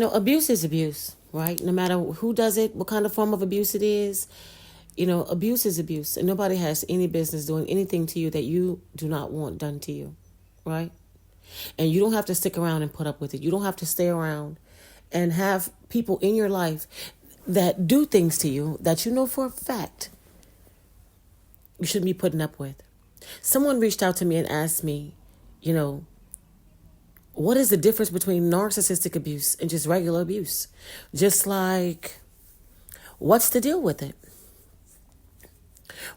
Abuse is abuse, right? No matter who does it, what kind of form of abuse it is, abuse is abuse. And nobody has any business doing anything to you that you do not want done to you, right? And you don't have to stick around and put up with it. You don't have to stay around and have people in your life that do things to you that you know for a fact you shouldn't be putting up with. Someone reached out to me and asked me, what is the difference between narcissistic abuse and just regular abuse? Just like, what's the deal with it?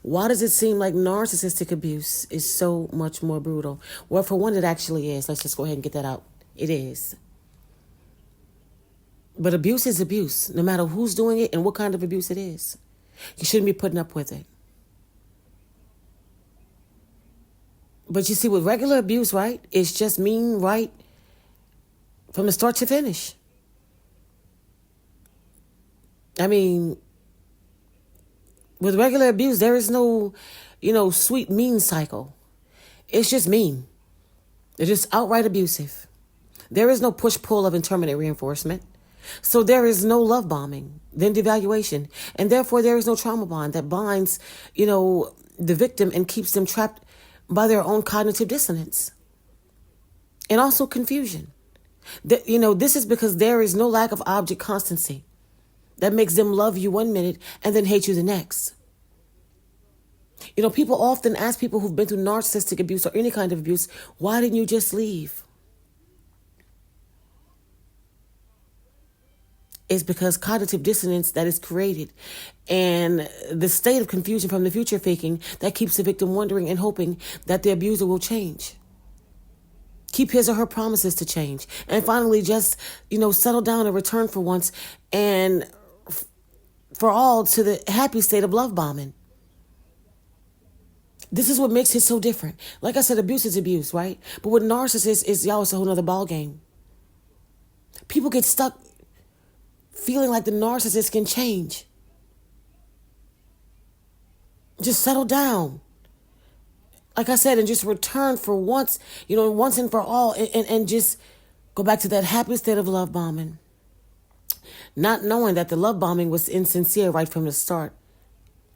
Why does it seem like narcissistic abuse is so much more brutal? Well, for one, it actually is. Let's just go ahead and get that out. It is. But abuse is abuse, no matter who's doing it and what kind of abuse it is. You shouldn't be putting up with it. But you see, with regular abuse, right, it's just mean right from the start to finish. I mean, with regular abuse, there is no, sweet mean cycle. It's just mean. They're just outright abusive. There is no push-pull of intermittent reinforcement. So there is no love bombing, then devaluation. And therefore, there is no trauma bond that binds, the victim and keeps them trapped by their own cognitive dissonance. And also confusion. This is because there is no lack of object constancy that makes them love you one minute and then hate you the next. People often ask people who've been through narcissistic abuse or any kind of abuse, why didn't you just leave? It's because cognitive dissonance that is created and the state of confusion from the future faking that keeps the victim wondering and hoping that the abuser will change. Keep his or her promises to change. And finally just, settle down and return for once and for all to the happy state of love bombing. This is what makes it so different. Like I said, abuse is abuse, right? But with narcissists, it's a whole nother ball game. People get stuck feeling like the narcissist can change. Just settle down. Like I said, and just return for once, once and for all, and just go back to that happy state of love bombing. Not knowing that the love bombing was insincere right from the start.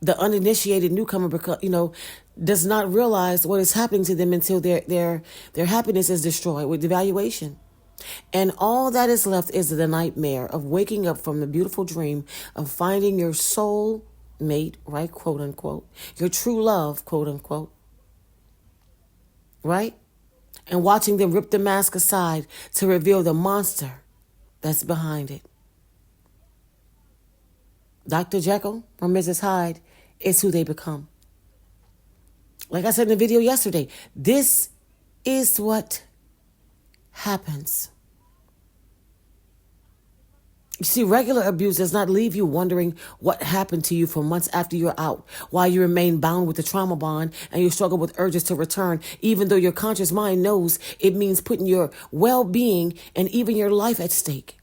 The uninitiated newcomer, does not realize what is happening to them until their happiness is destroyed with devaluation. And all that is left is the nightmare of waking up from the beautiful dream of finding your soul mate, right, quote unquote, your true love, quote unquote, right? And watching them rip the mask aside to reveal the monster that's behind it. Dr. Jekyll or Mrs. Hyde is who they become. Like I said in the video yesterday, this is what happens. You see, regular abuse does not leave you wondering what happened to you for months after you're out, while you remain bound with the trauma bond and you struggle with urges to return, even though your conscious mind knows it means putting your well-being and even your life at stake.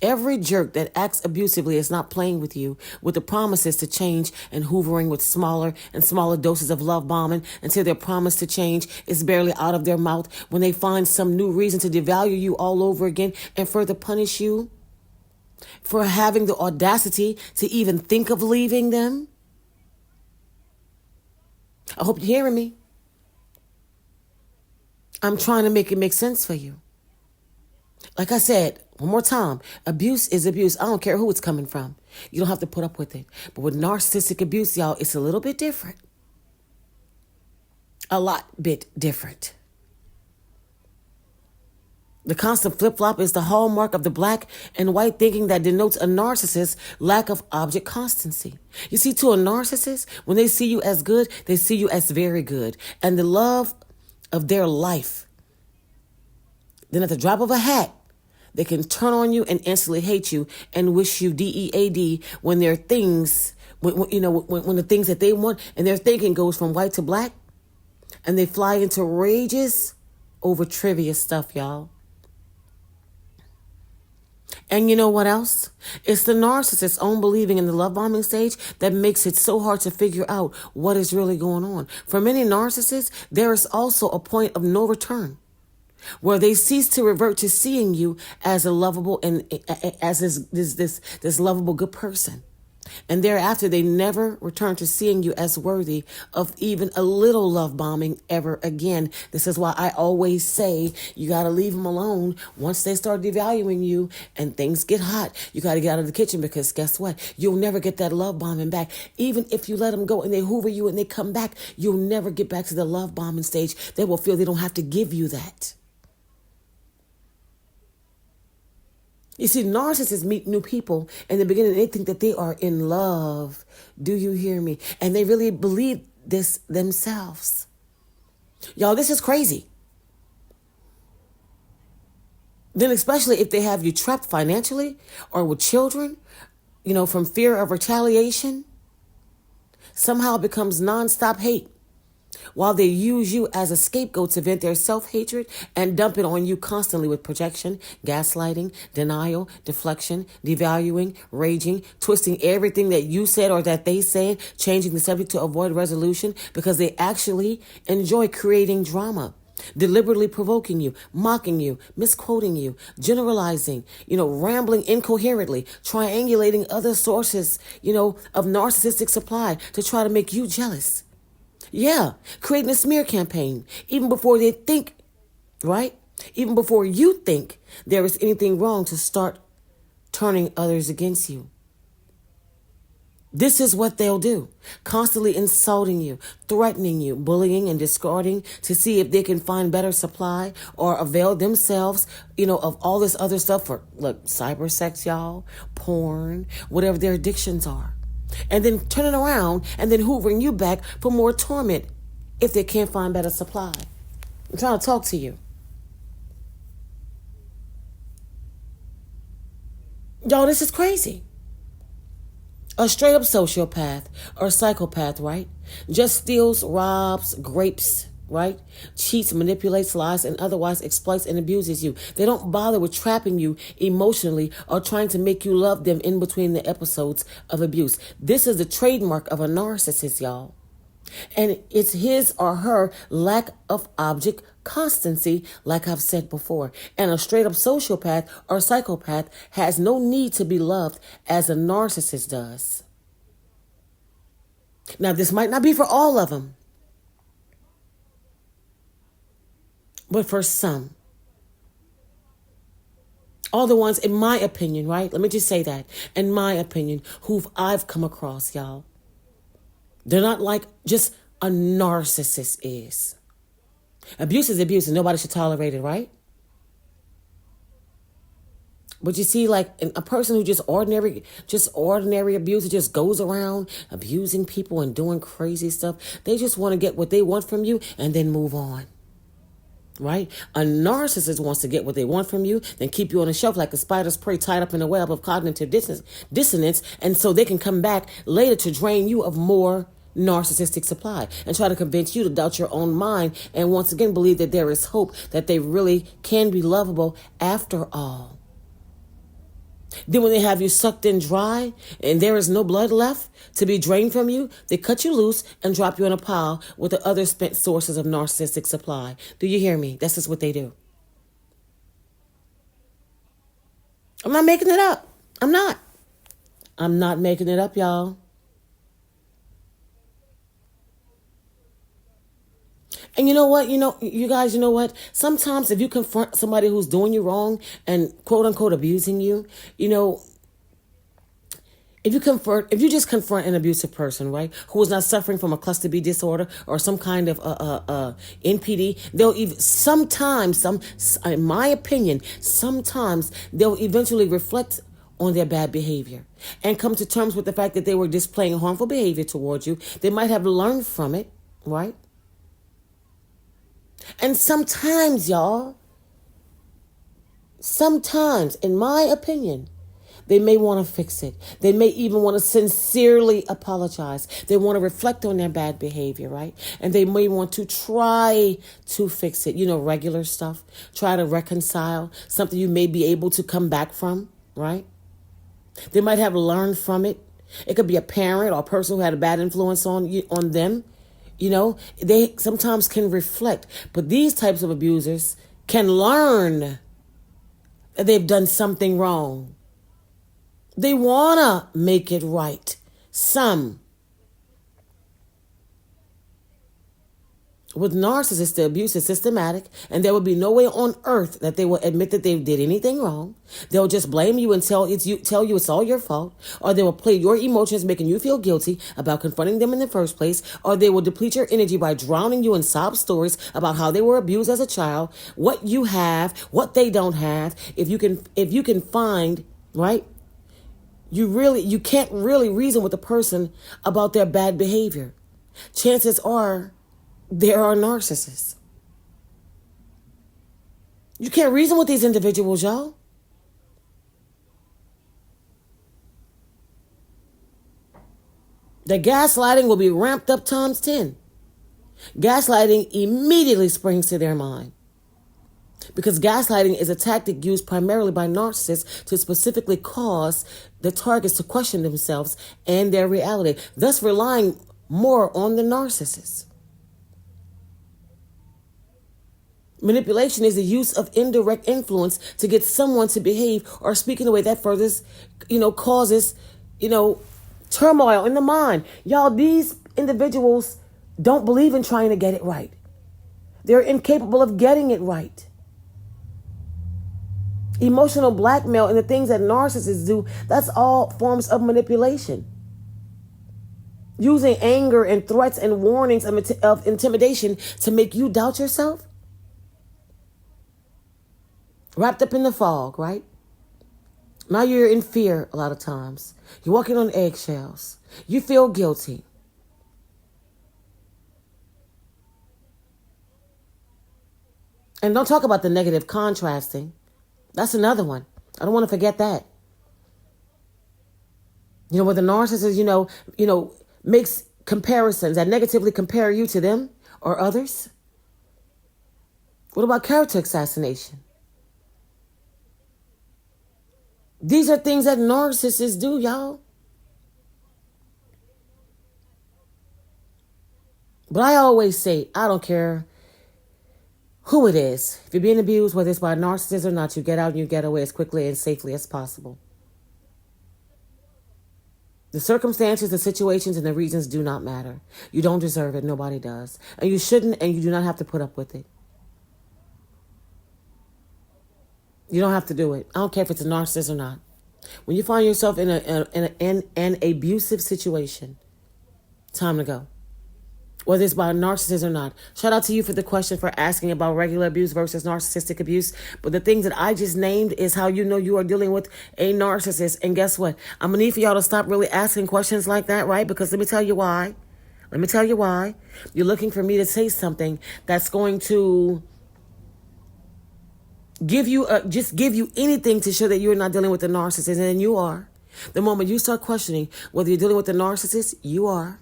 Every jerk that acts abusively is not playing with you with the promises to change and hoovering with smaller and smaller doses of love bombing until their promise to change is barely out of their mouth when they find some new reason to devalue you all over again and further punish you for having the audacity to even think of leaving them. I hope you're hearing me. I'm trying to make it make sense for you. Like I said, one more time, abuse is abuse. I don't care who it's coming from. You don't have to put up with it. But with narcissistic abuse, y'all, it's a little bit different. A lot bit different. The constant flip-flop is the hallmark of the black and white thinking that denotes a narcissist's lack of object constancy. You see, to a narcissist, when they see you as good, they see you as very good and the love of their life. Then at the drop of a hat, they can turn on you and instantly hate you and wish you DEAD when their things, when the things that they want and their thinking goes from white to black, and they fly into rages over trivia stuff, y'all. And you know what else? It's the narcissist's own believing in the love bombing stage that makes it so hard to figure out what is really going on. For many narcissists, there is also a point of no return. where they cease to revert to seeing you as a lovable and as this lovable good person. And thereafter, they never return to seeing you as worthy of even a little love bombing ever again. This is why I always say you got to leave them alone. Once they start devaluing you and things get hot, you got to get out of the kitchen, because guess what? You'll never get that love bombing back. Even if you let them go and they hoover you and they come back, you'll never get back to the love bombing stage. They will feel they don't have to give you that. You see, narcissists meet new people in the beginning. They think that they are in love. Do you hear me? And they really believe this themselves. Y'all, this is crazy. Then especially if they have you trapped financially or with children, from fear of retaliation, somehow it becomes nonstop hate, while they use you as a scapegoat to vent their self-hatred and dump it on you constantly with projection, gaslighting, denial, deflection, devaluing, raging, twisting everything that you said or that they said, changing the subject to avoid resolution, because they actually enjoy creating drama, deliberately provoking you, mocking you, misquoting you, generalizing, rambling incoherently, triangulating other sources, of narcissistic supply to try to make you jealous. Yeah, creating a smear campaign, even before they think, right? Even before you think there is anything wrong, to start turning others against you. This is what they'll do, constantly insulting you, threatening you, bullying and discarding to see if they can find better supply or avail themselves, of all this other stuff for, cyber sex, y'all, porn, whatever their addictions are. And then turning around and then hoovering you back for more torment if they can't find better supply. I'm trying to talk to you. Y'all, this is crazy. A straight up sociopath or psychopath, right? Just steals, robs, grapes, right? Cheats, manipulates, lies, and otherwise exploits and abuses you. They don't bother with trapping you emotionally or trying to make you love them in between the episodes of abuse. This is the trademark of a narcissist, y'all. And it's his or her lack of object constancy, like I've said before. And a straight up sociopath or psychopath has no need to be loved as a narcissist does. Now, this might not be for all of them, but for some. All the ones, in my opinion, right? Let me just say that. In my opinion, who I've come across, y'all. They're not like just a narcissist is. Abuse is abuse and nobody should tolerate it, right? But you see, like a person who just ordinary abuser just goes around abusing people and doing crazy stuff. They just want to get what they want from you and then move on. Right? A narcissist wants to get what they want from you, then keep you on a shelf like a spider's prey tied up in a web of cognitive dissonance, and so they can come back later to drain you of more narcissistic supply and try to convince you to doubt your own mind and once again believe that there is hope, that they really can be lovable after all. Then when they have you sucked in dry and there is no blood left to be drained from you, they cut you loose and drop you in a pile with the other spent sources of narcissistic supply. Do you hear me? That's just what they do. I'm not making it up. I'm not making it up, y'all. And you know what? You guys, you know what? Sometimes if you confront somebody who's doing you wrong and quote unquote abusing you, if you just confront an abusive person, right, who is not suffering from a cluster B disorder or some kind of NPD, they'll even in my opinion, sometimes they'll eventually reflect on their bad behavior and come to terms with the fact that they were displaying harmful behavior towards you. They might have learned from it, right? And sometimes, y'all, in my opinion, they may want to fix it. They may even want to sincerely apologize. They want to reflect on their bad behavior, right? And they may want to try to fix it. Regular stuff. Try to reconcile something you may be able to come back from, right? They might have learned from it. It could be a parent or a person who had a bad influence on them. They sometimes can reflect. But these types of abusers, can learn that they've done something wrong. They want to make it right. Some. With narcissists, the abuse is systematic, and there will be no way on earth that they will admit that they did anything wrong. They'll just blame you and tell you it's all your fault, or they will play your emotions, making you feel guilty about confronting them in the first place, or they will deplete your energy by drowning you in sob stories about how they were abused as a child, what you have, what they don't have. If you can find, right? You can't really reason with a person about their bad behavior. Chances are there are narcissists. You can't reason with these individuals, y'all. The gaslighting will be ramped up times 10. Gaslighting immediately springs to their mind. Because gaslighting is a tactic used primarily by narcissists to specifically cause the targets to question themselves and their reality, thus relying more on the narcissist. Manipulation is the use of indirect influence to get someone to behave or speak in a way that furthers, causes, turmoil in the mind. Y'all, these individuals don't believe in trying to get it right. They're incapable of getting it right. Emotional blackmail and the things that narcissists do, that's all forms of manipulation. Using anger and threats and warnings of intimidation to make you doubt yourself. Wrapped up in the fog, right? Now you're in fear a lot of times. You're walking on eggshells. You feel guilty. And don't talk about the negative contrasting. That's another one. I don't want to forget that. Where the narcissist, makes comparisons that negatively compare you to them or others. What about character assassination? These are things that narcissists do, y'all. But I always say, I don't care who it is. If you're being abused, whether it's by a narcissist or not, you get out and you get away as quickly and safely as possible. The circumstances, the situations, and the reasons do not matter. You don't deserve it. Nobody does. And you shouldn't, and you do not have to put up with it. You don't have to do it. I don't care if it's a narcissist or not. When you find yourself in an abusive situation, time to go. Whether it's by a narcissist or not. Shout out to you for the question, for asking about regular abuse versus narcissistic abuse. But the things that I just named is how you know you are dealing with a narcissist. And guess what? I'm going to need for y'all to stop really asking questions like that, right? Because let me tell you why. You're looking for me to say something that's going to give you anything to show that you're not dealing with a narcissist, and then you are. The moment you start questioning whether you're dealing with a narcissist, you are.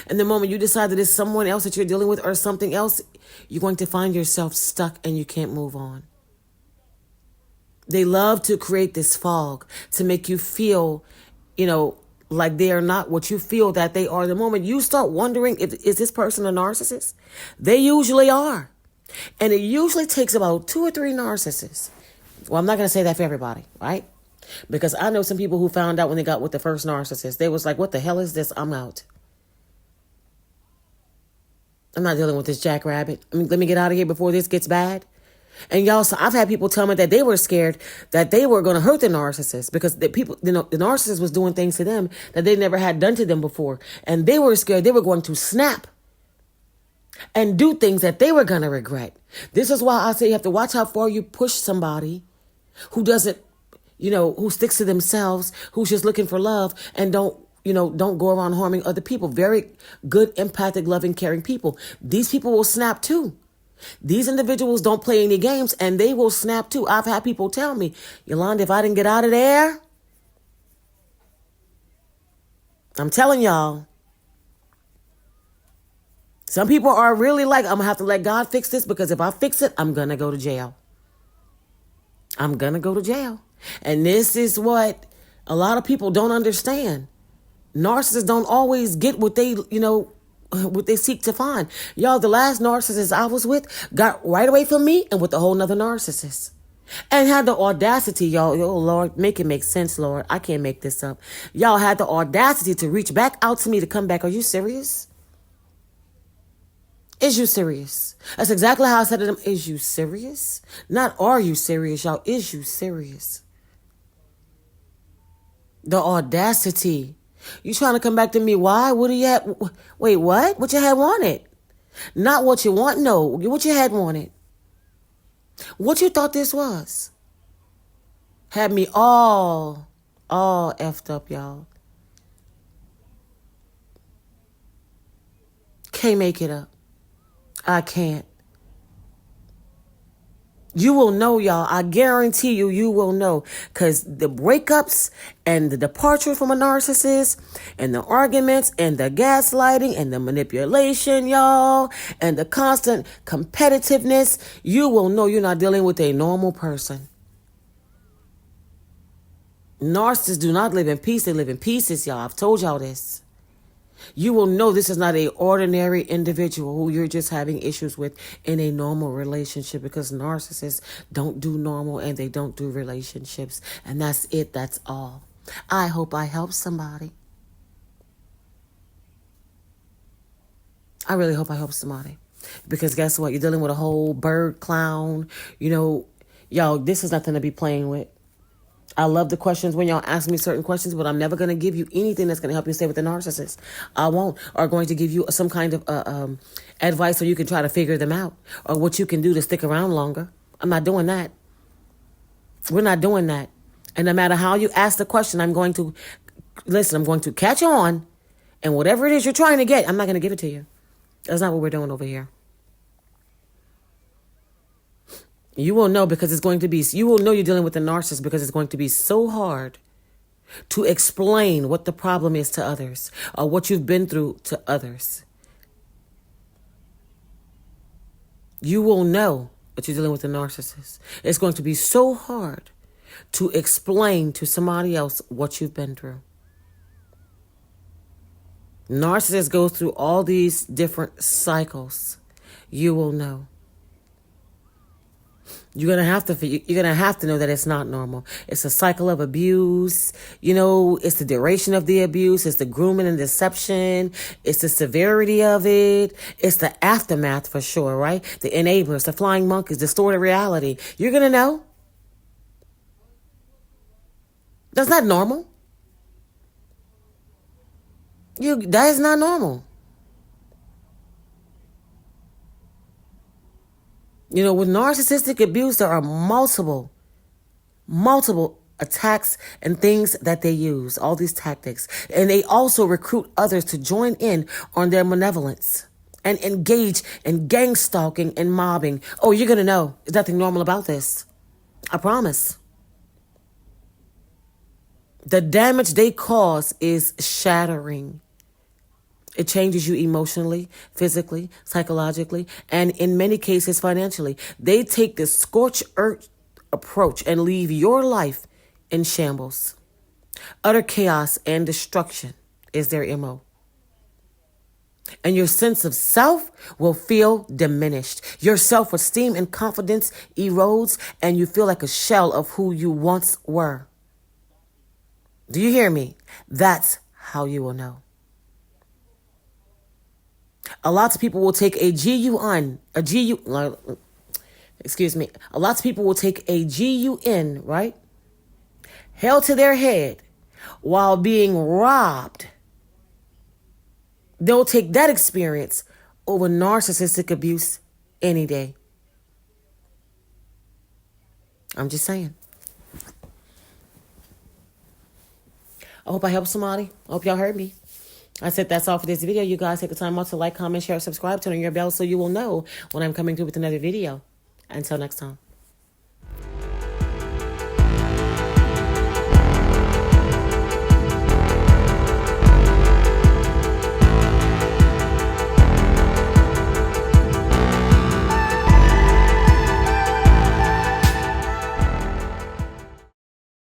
And the moment you decide that it's someone else that you're dealing with or something else, you're going to find yourself stuck and you can't move on. They love to create this fog to make you feel, like they are not what you feel that they are. The moment you start wondering, is this person a narcissist? They usually are. And it usually takes about 2 or 3 narcissists. Well, I'm not going to say that for everybody, right? Because I know some people who found out when they got with the first narcissist. They was like, what the hell is this? I'm out. I'm not dealing with this jackrabbit. Let me get out of here before this gets bad. And y'all, so I've had people tell me that they were scared that they were going to hurt the narcissist because the narcissist was doing things to them that they never had done to them before. And they were scared they were going to snap and do things that they were going to regret. This is why I say you have to watch how far you push somebody who doesn't, who sticks to themselves, who's just looking for love and don't go around harming other people. Very good, empathic, loving, caring people. These people will snap too. These individuals don't play any games and they will snap too. I've had people tell me, Yolanda, if I didn't get out of there, I'm telling y'all, some people are really like, I'm going to have to let God fix this because if I fix it, I'm going to go to jail. I'm going to go to jail. And this is what a lot of people don't understand. Narcissists don't always get what they, what they seek to find. Y'all, the last narcissist I was with got right away from me and with a whole nother narcissist. And had the audacity, y'all, oh Lord, make it make sense, Lord. I can't make this up. Y'all had the audacity to reach back out to me to come back. Are you serious? Is you serious? That's exactly how I said to them. Is you serious? Not are you serious, y'all. Is you serious? The audacity. You trying to come back to me? Why? What do you have? Wait, what? What you had wanted? Not what you want, no. What you had wanted. What you thought this was? Had me all effed up, y'all. Can't make it up. I can't. You will know, y'all. I guarantee you, you will know. Because the breakups and the departure from a narcissist and the arguments and the gaslighting and the manipulation, y'all, and the constant competitiveness, you will know you're not dealing with a normal person. Narcissists do not live in peace. They live in pieces, y'all. I've told y'all this. You will know this is not an ordinary individual who you're just having issues with in a normal relationship, because narcissists don't do normal and they don't do relationships. And that's it. That's all. I hope I help somebody. I really hope I help somebody. Because guess what? You're dealing with a whole bird clown. You know, y'all, this is nothing to be playing with. I love the questions when y'all ask me certain questions, but I'm never going to give you anything that's going to help you stay with the narcissist. I won't. Or going to give you some kind of advice so you can try to figure them out, or what you can do to stick around longer. I'm not doing that. We're not doing that. And no matter how you ask the question, I'm going to catch on, and whatever it is you're trying to get, I'm not going to give it to you. That's not what we're doing over here. You will know, because it's going to be, you will know you're dealing with a narcissist because it's going to be so hard to explain what the problem is to others or what you've been through to others. You will know that you're dealing with a narcissist. It's going to be so hard to explain to somebody else what you've been through. Narcissists go through all these different cycles. You will know. You're gonna have to know that it's not normal. It's a cycle of abuse. You know, it's the duration of the abuse. It's the grooming and deception. It's the severity of it. It's the aftermath for sure, right? The enablers, the flying monkeys, distorted reality. You're gonna know. That's not normal. That is not normal. You know, with narcissistic abuse, there are multiple attacks and things that they use, all these tactics. And they also recruit others to join in on their malevolence and engage in gang stalking and mobbing. Oh, you're going to know. There's nothing normal about this. I promise. The damage they cause is shattering. It changes you emotionally, physically, psychologically, and in many cases financially. They take the scorched earth approach and leave your life in shambles. Utter chaos and destruction is their MO. And your sense of self will feel diminished. Your self-esteem and confidence erodes, and you feel like a shell of who you once were. Do you hear me? That's how you will know. A lot of people will take a lot of people will take a GUN, right? Held to their head while being robbed. They'll take that experience over narcissistic abuse any day. I'm just saying. I hope I helped somebody. I hope y'all heard me. I said that's all for this video. You guys take the time out to like, comment, share, subscribe, turn on your bell so you will know when I'm coming through with another video. Until next time.